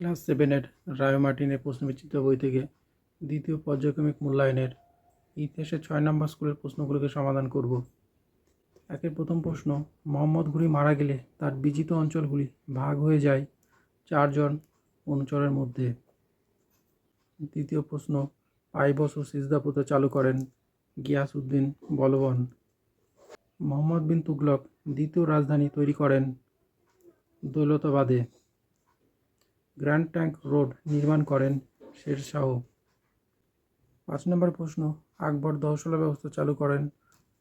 Class 7-এর রায় মার্টিনের প্রশ্নবিচিত্র বই থেকে দ্বিতীয় পর্যায়ক্রমিক মূল্যায়নের ইতিহাসের 6 নম্বর স্কুলের প্রশ্নগুলোকে সমাধান করব। একের প্রথম প্রশ্ন, মোহাম্মদ ঘুরি মারা গেলে তার বিজিত অঞ্চলগুলি ভাগ হয়ে যায় 4 জন অনুচরের মধ্যে। দ্বিতীয় প্রশ্ন, পাইবস ও সিজদা প্রথা চালু করেন গিয়াসউদ্দিন বলবন। মোহাম্মদ বিন তুগলক দ্বিতীয় রাজধানী তৈরি করেন দৌলতাবাদে। গ্র্যান্ড ট্রাঙ্ক রোড নির্মাণ করেন শের শাহ। 5 নম্বর প্রশ্ন, আকবর দহশলা ব্যবস্থা চালু করেন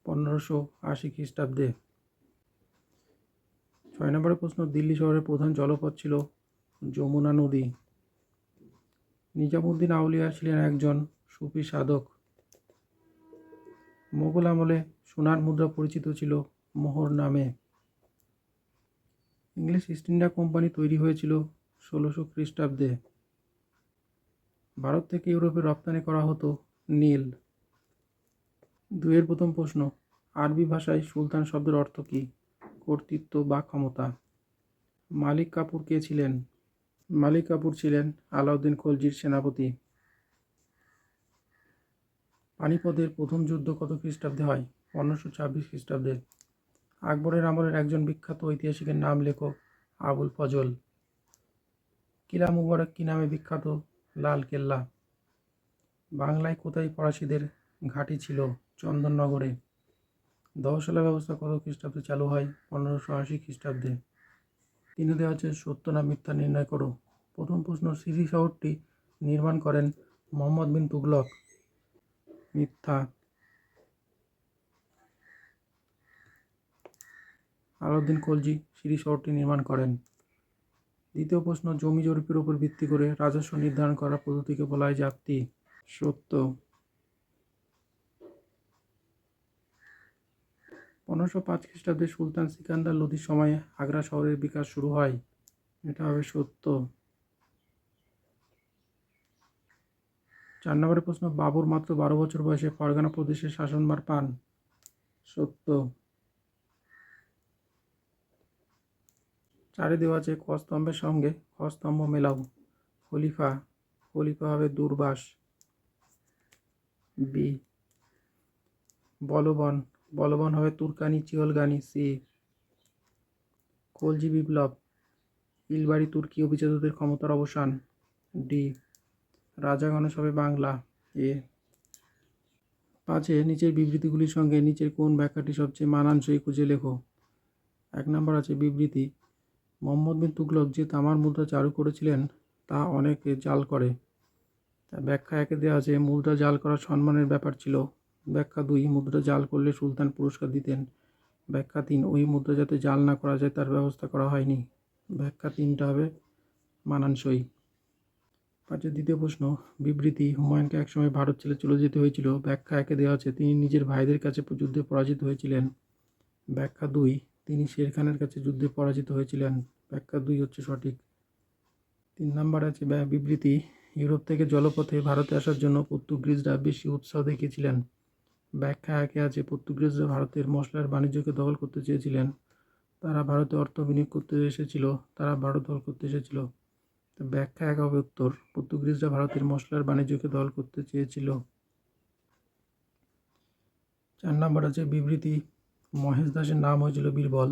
1580 খ্রিস্টাব্দে। 6 নম্বর প্রশ্ন, দিল্লি শহরের প্রধান জলপথ ছিল যমুনা নদী। নিজামুদ্দিন আউলিয়া ছিলেন একজন সুফি সাধক। মোগল আমলে সোনার মুদ্রা পরিচিত ছিল মোহর নামে। ইংলিশ ইস্ট ইন্ডিয়া কোম্পানি তৈরি হয়েছিল 1600 খ্রিস্টাব্দে। ভারত থেকে ইউরোপে রপ্তানি করা হতো নীল। 2-এর প্রথম প্রশ্ন, আরবি ভাষায় সুলতান শব্দের অর্থ কী? কর্তৃত্ব বা ক্ষমতা। মালিক কাফুর কে ছিলেন? মালিক কাফুর ছিলেন আলাউদ্দিন খলজির সেনাপতি। পানিপথের প্রথম যুদ্ধ কত খ্রিস্টাব্দে হয়? 1526 খ্রিস্টাব্দে। আকবরের আমলের একজন বিখ্যাত ঐতিহাসিকের নাম লেখো। আবুল ফজল। কিলা মুবারক কি নামে বিখ্যাত? লাল কেল্লা। বাংলায় কোথায় ফরাসিদের ঘাঁটি ছিল? চন্দননগরে। দহশলা ব্যবস্থা কত খ্রিস্টাব্দে চালু হয়? 1580 খ্রিস্টাব্দে। 3 দেওয়া আছে সত্য না মিথ্যা নির্ণয় করো। প্রথম প্রশ্ন, সিরি শহরটি নির্মাণ করেন মোহাম্মদ বিন তুগলক। মিথ্যা। আলাউদ্দিন খলজি সিরি শহরটি নির্মাণ করেন। দ্বিতীয় প্রশ্ন, জমি জরিপের উপর ভিত্তি করে রাজস্ব নির্ধারণ করার পদ্ধতিকে বলা হয় জাপ্তি। সত্য। 1505 খ্রিস্টাব্দে সুলতান সিকান্দার লোদির সময়ে আগ্রা শহরের বিকাশ শুরু হয়। এটা হবে সত্য। 4 নম্বরের প্রশ্ন, বাবর মাত্র 12 বছর বয়সে ফরগানা প্রদেশের শাসনভার পান। সত্য। 4-এ দেওয়া আছে ক স্তম্ভের সঙ্গে খ স্তম্ভ মেলাও। খলিফা। খলিফা হবে দুর্বাস। বি। বলবন। বলবন হবে তুর্কানি চিহলগানি। সি। খলজি বিপ্লব। ইলবাড়ি তুর্কি অভিজাতদের ক্ষমতার অবসান। ডি। রাজা গণেশ হবে বাংলা। এ। 5-এ নিচের বিবৃতিগুলির সঙ্গে নিচের কোন ব্যাখ্যাটি সবচেয়ে মানানসই খুঁজে লেখো। 1 নম্বর আছে বিবৃতি, মোহাম্মদ বিন তুগলক যে তামার মুদ্রা চালু করেছিলেন তা অনেকে জাল করে। ব্যাখ্যা 1-এ দেওয়া আছে মুদ্রা জাল করা সম্মানের ব্যাপার ছিল। ব্যাখ্যা 2, মুদ্রা জাল করলে সুলতান পুরস্কার দিতেন। ব্যাখ্যা 3, ওই মুদ্রা যাতে জাল না করা যায় তার ব্যবস্থা করা হয়নি। ব্যাখ্যা 3টা হবে মানানসই। 5-এর দ্বিতীয় প্রশ্ন, বিবৃতি, হুমায়ুনকে একসময় ভারত ছেড়ে চলে যেতে হয়েছিল। ব্যাখ্যা 1-এ দেওয়া আছে তিনি নিজের ভাইদের কাছে যুদ্ধে পরাজিত হয়েছিলেন। ব্যাখ্যা 2, তিনি শের খানের কাছে যুদ্ধে পরাজিত হয়েছিলেন। ব্যাখ্যা 2 হচ্ছে সঠিক। 3 নম্বর আছে বিবৃতি, ইউরোপ থেকে জলপথে ভারতে আসার জন্য পর্তুগিজরা বেশি উৎসাহ দেখিয়েছিলেন। ব্যাখ্যা 1-এ আছে পর্তুগিজরা ভারতের মশলার বাণিজ্যকে দখল করতে চেয়েছিলেন। তারা ভারতে অর্থ বিনিয়োগ করতে এসেছিল। তারা ভারত দখল করতে এসেছিল। ব্যাখ্যা 1 হবে উত্তর, পর্তুগিজরা ভারতের মশলার বাণিজ্যকে দখল করতে চেয়েছিল। 4 নম্বর আছে বিবৃতি, মহেশ দাসের নাম হয়েছিল বীরবল।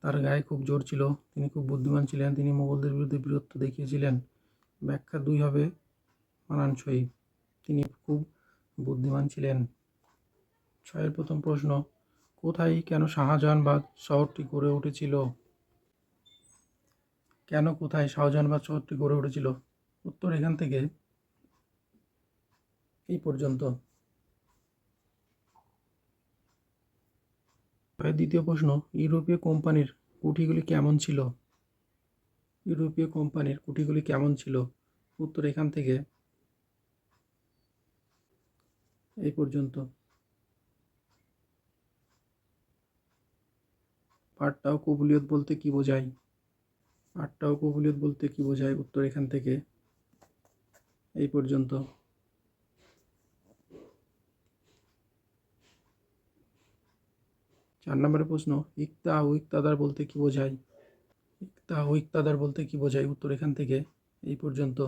তার গায়ে খুব জোর ছিল। তিনি খুব বুদ্ধিমান ছিলেন। তিনি মোগলদের বিরুদ্ধে বীরত্ব দেখিয়েছিলেন। ব্যাখ্যা 2 হবে মানানসই, তিনি খুব বুদ্ধিমান ছিলেন। 6-এর প্রথম প্রশ্ন, কোথায় কেন শাহজাহানবাদ শহরটি গড়ে উঠেছিল? কেন কোথায় শাহজাহানবাদ শহরটি গড়ে উঠেছিল? উত্তর এখান থেকে এই পর্যন্ত। দ্বিতীয় প্রশ্ন, ইউরোপীয় কোম্পানির কুঠিগুলি কেমন ছিল? ইউরোপীয় কোম্পানির কুঠিগুলি কেমন ছিল? উত্তর এখান থেকে এই পর্যন্ত। পাট্টা ও কবুলিয়ত বলতে কি বোঝায়? পাট্টা ও কবুলিয়ত বলতে কি বোঝায়? উত্তর এখান থেকে এই পর্যন্ত। 4 নম্বরের প্রশ্ন, ইকতা ও ইকতাদার বলতে কি বোঝায়? ইকতা ও ইকতাদার বলতে কি বোঝায়? উত্তর এখান থেকে এই পর্যন্ত।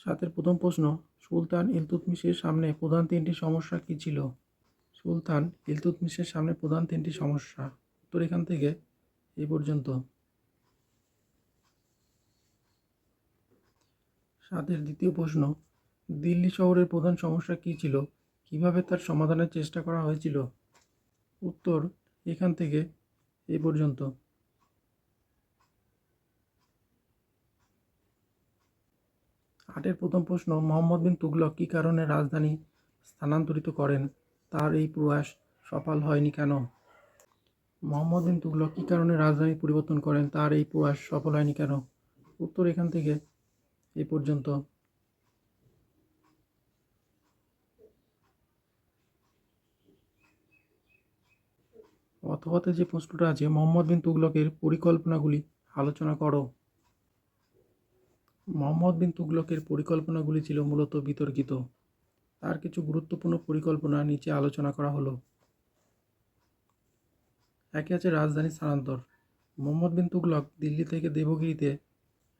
সাতের প্রথম প্রশ্ন, সুলতান ইলতুৎমিশের সামনে প্রধান তিনটি সমস্যা কী ছিল? সুলতান ইলতুৎমিশের সামনে প্রধান তিনটি সমস্যা, উত্তর এখান থেকে এই পর্যন্ত। সাতের দ্বিতীয় প্রশ্ন, দিল্লি শহরের প্রধান সমস্যা কী ছিল, কিভাবে তার সমাধানের চেষ্টা করা হয়েছিল? উত্তর এখান থেকে এই পর্যন্ত। আটের প্রথম প্রশ্ন, মোহাম্মদ বিন তুগলক কী কারণে রাজধানী স্থানান্তরিত করেন, তার এই প্রয়াস সফল হয়নি কেন? মোহাম্মদ বিন তুগলক কী কারণে রাজধানী পরিবর্তন করেন, তার এই প্রয়াস সফল হয়নি কেন? উত্তর এখান থেকে এই পর্যন্ত। অথবাতে যে প্রশ্নটা আছে, মোহাম্মদ বিন তুগলকের পরিকল্পনাগুলি আলোচনা করো। মোহাম্মদ বিন তুগলকের পরিকল্পনাগুলি ছিল মূলত বিতর্কিত। তার কিছু গুরুত্বপূর্ণ পরিকল্পনা নিচে আলোচনা করা হলো। একে আছে রাজধানী স্থানান্তর। মোহাম্মদ বিন তুগলক দিল্লি থেকে দেবগিরিতে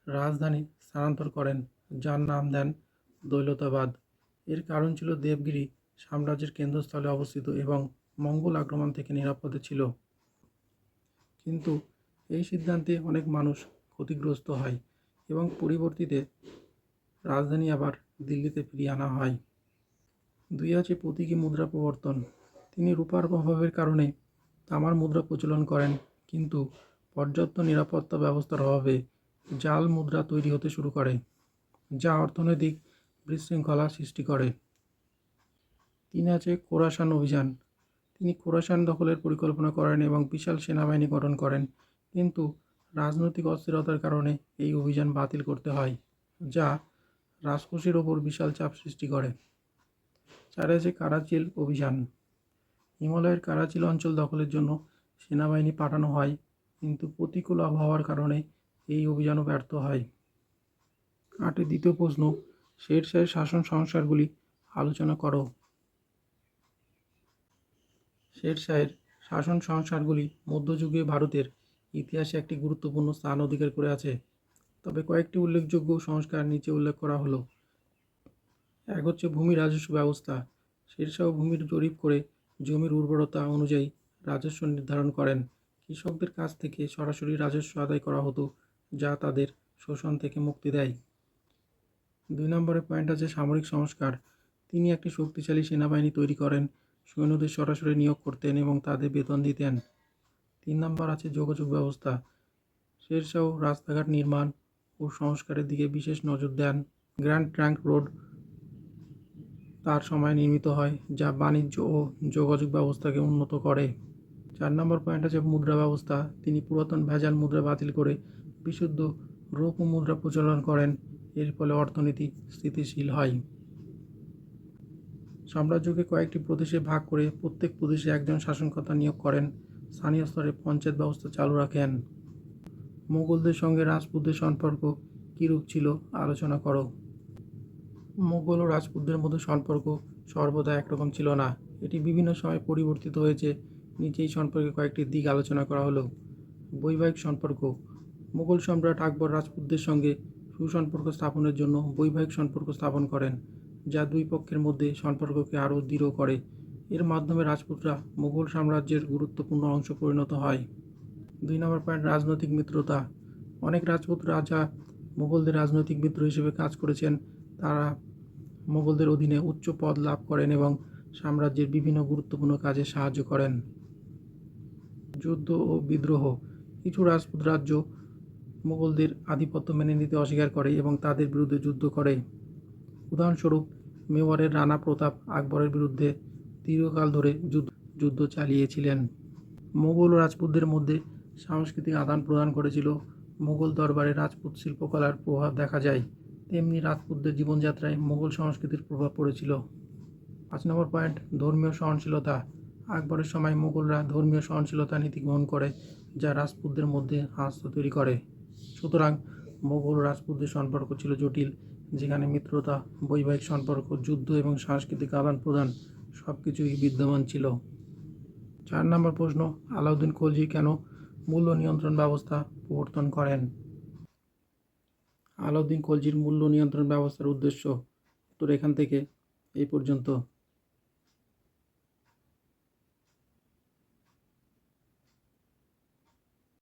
রাজধানী স্থানান্তর করেন, যার নাম দেন দৌলতাবাদ। এর কারণ ছিল দেবগিরি সাম্রাজ্যের কেন্দ্রস্থলে অবস্থিত এবং মঙ্গল আক্রমণ থেকে নিরাপদে ছিল। কিন্তু এই সিদ্ধান্তে অনেক মানুষ ক্ষতিগ্রস্ত হয় এবং পরিবর্তিতে রাজধানী আবার দিল্লিতে ফিরিয়ে আনা হয়। দুই আছে প্রতীকী মুদ্রা প্রবর্তন। তিনি রূপার অভাবের কারণে তামার মুদ্রা প্রচলন করেন, কিন্তু পর্যাপ্ত নিরাপত্তা ব্যবস্থার অভাবে জাল মুদ্রা তৈরি হতে শুরু করে, যা অর্থনৈতিক বিশৃঙ্খলা সৃষ্টি করে। তিন আছে খোরাসান অভিযান। তিনি খোরাসান দখলের পরিকল্পনা করেন এবং বিশাল সেনাবাহিনী গঠন করেন, কিন্তু রাজনৈতিক অস্থিরতার কারণে এই অভিযান বাতিল করতে হয়, যা রাজকোষের ওপর বিশাল চাপ সৃষ্টি করে। চার আছে কারাচিল অভিযান। হিমালয়ের কারাচিল অঞ্চল দখলের জন্য সেনাবাহিনী পাঠানো হয়, কিন্তু প্রতিকূল আবহাওয়ার কারণে এই অভিযানও ব্যর্থ হয়। আটের দ্বিতীয় প্রশ্ন, শের শাহের শাসন সংস্কারগুলি আলোচনা করো। শের শাহের শাসন সংস্কারগুলি মধ্যযুগীয় ভারতের ইতিহাসে একটি গুরুত্বপূর্ণ স্থান অধিকার করে আছে, তবে কয়েকটি উল্লেখযোগ্য সংস্কার নিচে উল্লেখ করা হলো। এক হচ্ছে ভূমি রাজস্ব ব্যবস্থা। শের শাহ ভূমির জরিপ করে জমির উর্বরতা অনুযায়ী রাজস্ব নির্ধারণ করেন। কৃষকদের কাছ থেকে সরাসরি রাজস্ব আদায় করা হতো, যা তাদের শোষণ থেকে মুক্তি দেয়। 2 নম্বরের পয়েন্ট আছে সামরিক সংস্কার। তিনি একটি শক্তিশালী সেনাবাহিনী তৈরি করেন, সৈন্যদের সরাসরি নিয়োগ করতেন এবং তাদের বেতন দিতেন। 3 নম্বর আছে যোগাযোগ ব্যবস্থা। শের শাহ রাস্তাঘাট নির্মাণ ও সংস্কারের দিকে বিশেষ নজর দেন। গ্র্যান্ড ট্রাঙ্ক রোড তার সময় নির্মিত হয়, যা বাণিজ্য ও যোগাযোগ ব্যবস্থাকে উন্নত করে। 4 নম্বর পয়েন্ট আছে মুদ্রা ব্যবস্থা। তিনি পুরাতন ভেজাল মুদ্রা বাতিল করে বিশুদ্ধ রৌপ্য মুদ্রা প্রচলন করেন, এর ফলে অর্থনীতি স্থিতিশীল হয়। সাম্রাজ্যকে কয়েকটি প্রদেশে ভাগ করে প্রত্যেক প্রদেশে একজন শাসনকর্তা নিয়োগ করেন, স্থানীয় স্তরে পঞ্চায়েত ব্যবস্থা চালু রাখেন। মুঘলদের সঙ্গে রাজপুতদের সম্পর্ক কীরূপ ছিল আলোচনা করো। মুঘল ও রাজপুতদের মধ্যে সম্পর্ক সর্বদা একরকম ছিল না, এটি বিভিন্ন সময় পরিবর্তিত হয়েছে। নিচেই সম্পর্কে কয়েকটি দিক আলোচনা করা হলো। বৈবাহিক সম্পর্ক। মুঘল সম্রাট আকবর রাজপুতদের সঙ্গে সুসম্পর্ক স্থাপনের জন্য বৈবাহিক সম্পর্ক স্থাপন করেন, যা দুই পক্ষের মধ্যে সম্পর্ককে আরও দৃঢ় করে। এর মাধ্যমে রাজপুতরা মুঘল সাম্রাজ্যের গুরুত্বপূর্ণ অংশ পরিণত হয়। 2 নম্বর পয়েন্ট রাজনৈতিক মিত্রতা। অনেক রাজপুত রাজা মুঘলদের রাজনৈতিক মিত্র হিসেবে কাজ করেছেন। তারা মুঘলদের অধীনে উচ্চ পদ লাভ করেন এবং সাম্রাজ্যের বিভিন্ন গুরুত্বপূর্ণ কাজে সাহায্য করেন। যুদ্ধ ও বিদ্রোহ। কিছু রাজপুত রাজ্য মুঘলদের আধিপত্য মেনে নিতে অস্বীকার করে এবং তাদের বিরুদ্ধে যুদ্ধ করে। উদাহরণস্বরূপ, মেওয়ারের রানা প্রতাপ আকবরের বিরুদ্ধে দীর্ঘকাল ধরে যুদ্ধ চালিয়েছিলেন। মুঘল ও রাজপুতদের মধ্যে সাংস্কৃতিক আদান প্রদান ঘটেছিল। মুঘল দরবারে রাজপুত শিল্পকলার প্রভাব দেখা যায়, তেমনি রাজপুতদের জীবনযাত্রায় মুঘল সংস্কৃতির প্রভাব পড়েছিল। 5 নম্বর পয়েন্ট ধর্মীয় সহনশীলতা। আকবরের সময় মুঘলরা ধর্মীয় সহনশীলতা নীতি গ্রহণ করে, যা রাজপুতদের মধ্যে আস্থা তৈরি করে। সুতরাং মুঘল ও রাজপুতদের সম্পর্ক ছিল জটিল, যেখানে মিত্রতা, বৈবাহিক সম্পর্ক, যুদ্ধ এবং সাংস্কৃতিক আদান প্রদান সব কিছুই বিদ্যমান ছিল। 4 নম্বর প্রশ্ন, আলাউদ্দিন খলজি কেন মূল্য নিয়ন্ত্রণ ব্যবস্থা প্রবর্তন করেন? আলাউদ্দিন খলজির মূল্য নিয়ন্ত্রণ ব্যবস্থার উদ্দেশ্য, উত্তর এখান থেকে এই পর্যন্ত।